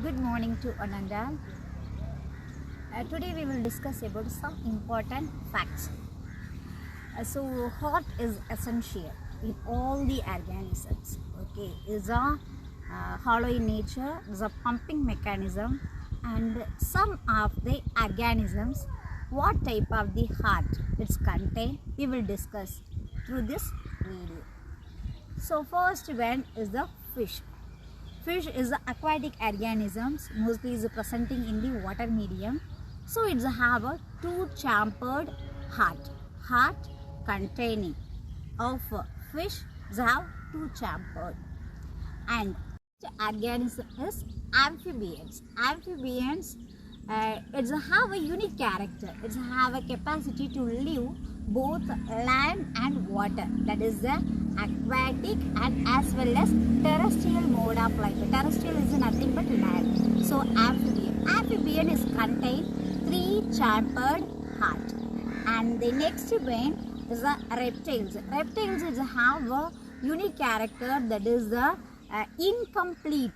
Good morning to Ananda. Today we will discuss about some important facts. So heart is essential in all the organisms. Okay, is a hollow in nature, is a pumping mechanism, and some of the organisms, what type of the heart it's contained, we will discuss through this video. So first one is the fish. Fish is aquatic organisms, mostly is presenting in the water medium. So it's have a two-chambered heart containing of fish have two-chambered. And the organism is amphibians. Amphibians it's have a unique character. It's have a capacity to live both land and water. That is the aquatic and as well as terrestrial mode of life. Terrestrial is nothing but land. So amphibian is contain three-chambered heart. And the next one is the reptiles. Reptiles is have a unique character, that is the incomplete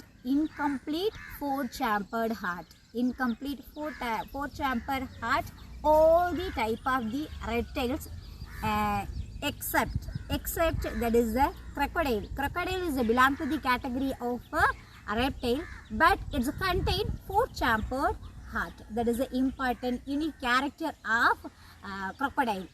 four-chambered heart. Incomplete four-chambered heart. All the type of the reptiles except that is the crocodile. Crocodile is belong to the category of a reptile, but it's contain four-chambered heart. That is the important unique character of crocodile.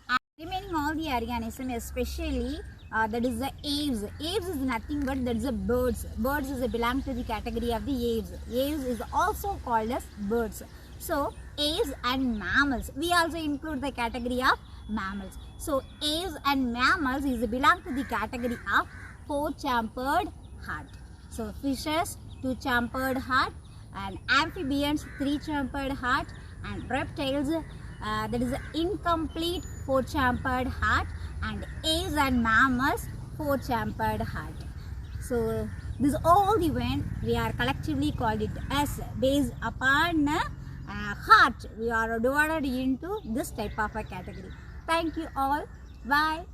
And remaining all the organism, especially that is the aves. Aves is nothing but that is the birds. Birds is belong to the category of the aves. Aves is also called as birds. So aves and mammals, we also include the category of mammals. So aves and mammals is belong to the category of four-chambered heart. So fishes two-chambered heart, and amphibians three-chambered heart, and reptiles that is incomplete four-chambered heart, and aves and mammals four-chambered heart. So this all the when we are collectively called it as based upon heart. We are divided into this type of a category. Thank you all. Bye.